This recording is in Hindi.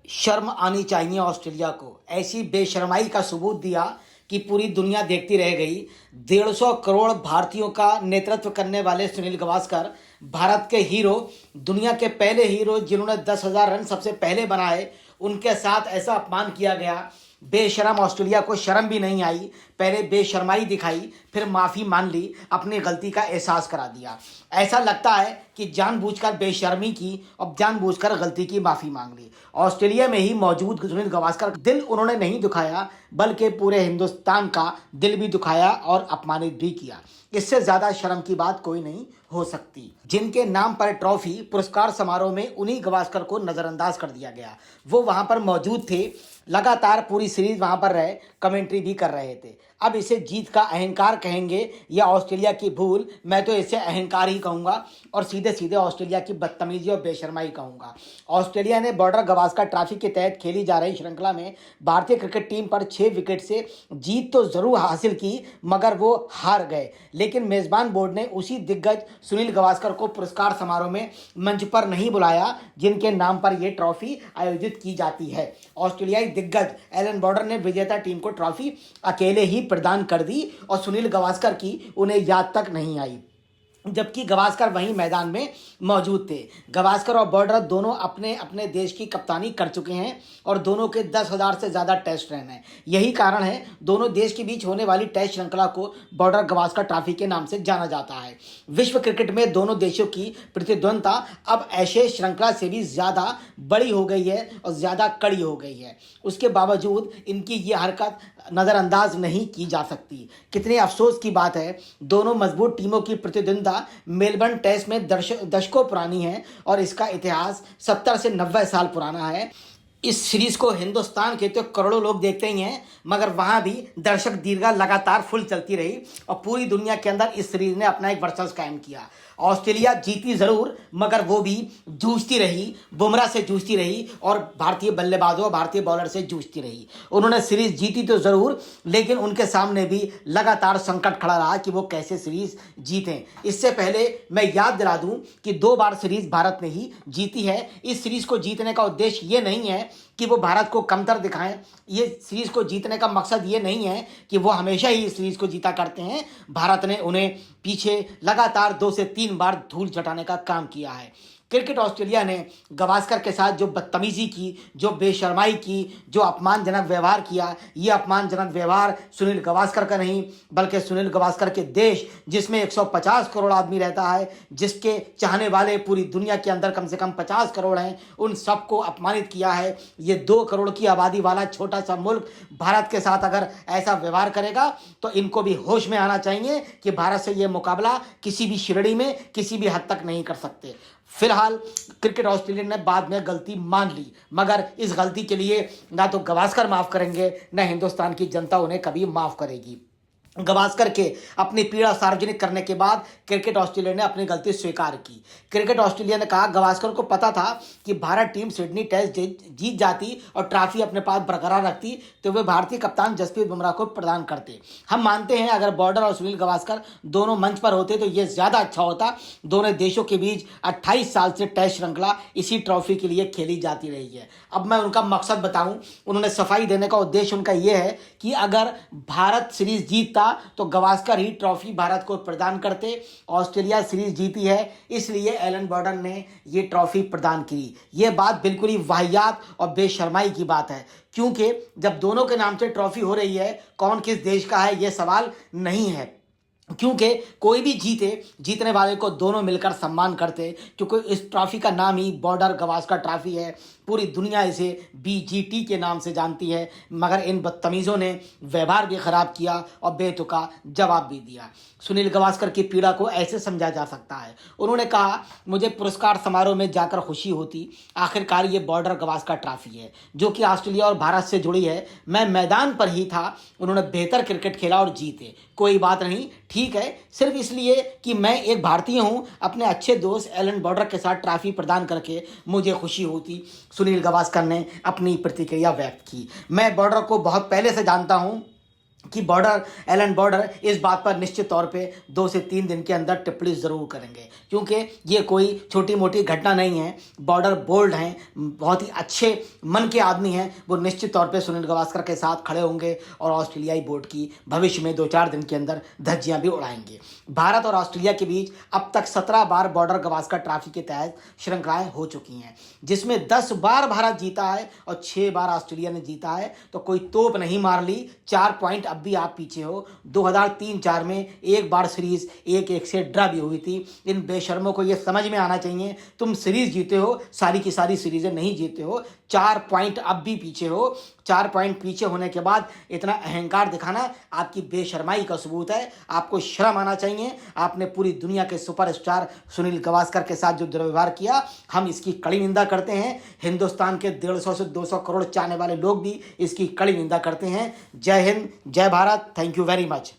शर्म आनी चाहिए ऑस्ट्रेलिया को। ऐसी बेशर्माई का सबूत दिया कि पूरी दुनिया देखती रह गई। 150 करोड़ भारतीयों का नेतृत्व करने वाले सुनील गावस्कर, भारत के हीरो, दुनिया के पहले हीरो जिन्होंने 10,000 रन सबसे पहले बनाए, उनके साथ ऐसा अपमान किया गया। बेशरम ऑस्ट्रेलिया को शर्म भी नहीं आई। पहले बेशर्माई दिखाई, फिर माफ़ी मान ली, अपनी गलती का एहसास करा दिया। ऐसा लगता है कि जानबूझकर बेशर्मी की और जानबूझकर गलती की माफ़ी मांग ली। ऑस्ट्रेलिया में ही मौजूद सुनील गावस्कर दिल उन्होंने नहीं दुखाया, बल्कि पूरे हिंदुस्तान का दिल भी दुखाया और अपमानित भी किया। इससे ज़्यादा शर्म की बात कोई नहीं हो सकती। जिनके नाम पर ट्रॉफी पुरस्कार समारोह में उन्हीं गावस्कर को नज़रअंदाज कर दिया गया। वो वहाँ पर मौजूद थे, लगातार पूरी सीरीज वहाँ पर रहे, कमेंट्री भी कर रहे थे। अब इसे जीत का अहंकार कहेंगे या ऑस्ट्रेलिया की भूल, मैं तो इसे अहंकार ही कहूँगा और सीधे सीधे ऑस्ट्रेलिया की बदतमीजी और बेशर्माई कहूँगा। ऑस्ट्रेलिया ने बॉर्डर गावस्कर ट्रॉफी के तहत खेली जा रही श्रृंखला में भारतीय क्रिकेट टीम पर 6 विकेट से जीत तो जरूर हासिल की, मगर वो हार गए। लेकिन मेजबान बोर्ड ने उसी दिग्गज सुनील गावस्कर को पुरस्कार समारोह में मंच पर नहीं बुलाया जिनके नाम पर यह ट्रॉफी आयोजित की जाती है। ऑस्ट्रेलियाई दिग्गज एलन बॉर्डर ने विजेता टीम को ट्रॉफी अकेले ही प्रदान कर दी और सुनील गावस्कर की उन्हें याद तक नहीं आई, जबकि गावस्कर वहीं मैदान में मौजूद थे। गावस्कर और बॉर्डर दोनों अपने अपने देश की कप्तानी कर चुके हैं और दोनों के 10,000 से ज़्यादा टेस्ट रन हैं। यही कारण है दोनों देश के बीच होने वाली टेस्ट श्रृंखला को बॉर्डर गावस्कर ट्रॉफी के नाम से जाना जाता है। विश्व क्रिकेट में दोनों देशों की प्रतिद्वंदता अब एशिया श्रृंखला से भी ज़्यादा बड़ी हो गई है और ज़्यादा कड़ी हो गई है। उसके बावजूद इनकी ये हरकत नज़रअंदाज नहीं की जा सकती। कितने अफसोस की बात है, दोनों मजबूत टीमों की प्रतिद्वंदता मेलबर्न टेस्ट में दशकों पुरानी है और इसका इतिहास 70 से 90 साल पुराना है। इस सीरीज को हिंदुस्तान के तो करोड़ों लोग देखते ही हैं, मगर वहाँ भी दर्शक दीर्घा लगातार फुल चलती रही और पूरी दुनिया के अंदर इस सीरीज ने अपना एक वर्चस्व कायम किया। ऑस्ट्रेलिया जीती ज़रूर, मगर वो भी जूझती रही, बुमराह से जूझती रही और भारतीय बल्लेबाजों, भारतीय बॉलर से जूझती रही। उन्होंने सीरीज जीती तो ज़रूर, लेकिन उनके सामने भी लगातार संकट खड़ा रहा कि वो कैसे सीरीज जीतें। इससे पहले मैं याद दिला दूं कि 2 बार सीरीज भारत ने ही जीती है। इस सीरीज को जीतने का उद्देश्य ये नहीं है कि वो भारत को कमतर दिखाएं। ये सीरीज को जीतने का मकसद ये नहीं है कि वो हमेशा ही इस सीरीज को जीता करते हैं। भारत ने उन्हें पीछे लगातार 2 से 3 बार धूल चटाने का काम किया है। क्रिकेट ऑस्ट्रेलिया ने गावस्कर के साथ जो बदतमीजी की, जो बेशर्माई की, जो अपमानजनक व्यवहार किया, ये अपमानजनक व्यवहार सुनील गावस्कर का नहीं, बल्कि सुनील गावस्कर के देश, जिसमें 150 करोड़ आदमी रहता है, जिसके चाहने वाले पूरी दुनिया के अंदर कम से कम 50 करोड़ हैं, उन सबको अपमानित किया है। ये 2 करोड़ की आबादी वाला छोटा सा मुल्क भारत के साथ अगर ऐसा व्यवहार करेगा तो इनको भी होश में आना चाहिए कि भारत से ये मुकाबला किसी भी श्रेणी में किसी भी हद तक नहीं कर सकते। फिलहाल क्रिकेट ऑस्ट्रेलिया ने बाद में गलती मान ली, मगर इस गलती के लिए ना तो गावस्कर माफ़ करेंगे, ना हिंदुस्तान की जनता उन्हें कभी माफ़ करेगी। गावस्कर के अपनी पीड़ा सार्वजनिक करने के बाद क्रिकेट ऑस्ट्रेलिया ने अपनी गलती स्वीकार की। क्रिकेट ऑस्ट्रेलिया ने कहा गावस्कर को पता था कि भारत टीम सिडनी टेस्ट जीत जाती और ट्रॉफी अपने पास बरकरार रखती तो वे भारतीय कप्तान जसप्रीत बुमराह को प्रदान करते। हम मानते हैं अगर बॉर्डर और सुनील गावस्कर दोनों मंच पर होते तो ये ज़्यादा अच्छा होता। दोनों देशों के बीच 28 साल से टेस्ट श्रृंखला इसी ट्रॉफी के लिए खेली जाती रही है। अब मैं उनका मकसद बताऊं, उन्होंने सफाई देने का उद्देश्य उनका ये है कि अगर भारत सीरीज जीतता तो गावस्कर ही ट्रॉफी भारत को प्रदान करते। ऑस्ट्रेलिया सीरीज जीती है, इसलिए एलन बॉर्डर ने ये ट्रॉफी प्रदान की। ये बात बिल्कुल ही वाहियात और बेशर्माई की बात है, क्योंकि जब दोनों के नाम से ट्रॉफी हो रही है, कौन किस देश का है ये सवाल नहीं है, क्योंकि कोई भी जीतने वाले को दोनों मिलकर सम्मान करते, क्योंकि इस ट्रॉफी का नाम ही बॉर्डर गावस्कर ट्रॉफी है। पूरी दुनिया इसे BGT के नाम से जानती है, मगर इन बदतमीज़ों ने व्यवहार भी ख़राब किया और बेतुका जवाब भी दिया। सुनील गावस्कर की पीड़ा को ऐसे समझा जा सकता है, उन्होंने कहा मुझे पुरस्कार समारोह में जाकर खुशी होती, आखिरकार ये बॉर्डर गावस्कर ट्रॉफी है जो कि ऑस्ट्रेलिया और भारत से जुड़ी है। मैं मैदान पर ही था, उन्होंने बेहतर क्रिकेट खेला और जीते, कोई बात नहीं, ठीक है। सिर्फ इसलिए कि मैं एक भारतीय हूं, अपने अच्छे दोस्त एलन बॉर्डर के साथ ट्रॉफी प्रदान करके मुझे खुशी होती। सुनील गावस्कर ने अपनी प्रतिक्रिया व्यक्त की। मैं बॉर्डर को बहुत पहले से जानता हूं कि बॉर्डर एलन बॉर्डर इस बात पर निश्चित तौर पे 2 से 3 दिन के अंदर टिप्पणी ज़रूर करेंगे, क्योंकि ये कोई छोटी मोटी घटना नहीं है। बॉर्डर बोल्ड हैं, बहुत ही अच्छे मन के आदमी हैं, वो निश्चित तौर पे सुनील गावस्कर के साथ खड़े होंगे और ऑस्ट्रेलियाई बोर्ड की भविष्य में 2-4 दिन के अंदर धज्जियां भी उड़ाएंगे। भारत और ऑस्ट्रेलिया के बीच अब तक 17 बार बॉर्डर गावस्कर ट्रॉफी के तहत श्रृंखलाएं हो चुकी हैं, जिसमें 10 बार भारत जीता है और 6 बार ऑस्ट्रेलिया ने जीता है। तो कोई तोप नहीं मार ली, 4 पॉइंट अब भी आप पीछे हो। 2003-4 में एक बार सीरीज 1-1 से ड्रा भी हुई थी। इन बेशर्मों को यह समझ में आना चाहिए, तुम सीरीज जीते हो, सारी की सारी सीरीजें नहीं जीते हो। 4 पॉइंट अब भी पीछे हो। 4 पॉइंट पीछे होने के बाद इतना अहंकार दिखाना आपकी बेशर्माई का सबूत है। आपको शर्म आना चाहिए। आपने पूरी दुनिया के सुपरस्टार सुनील गावस्कर के साथ जो दुर्व्यवहार किया, हम इसकी कड़ी निंदा करते हैं। हिंदुस्तान के 150 से 200 करोड़ चाहने वाले लोग भी इसकी कड़ी निंदा करते हैं। जय हिंद, जय Bharat. Thank you very much.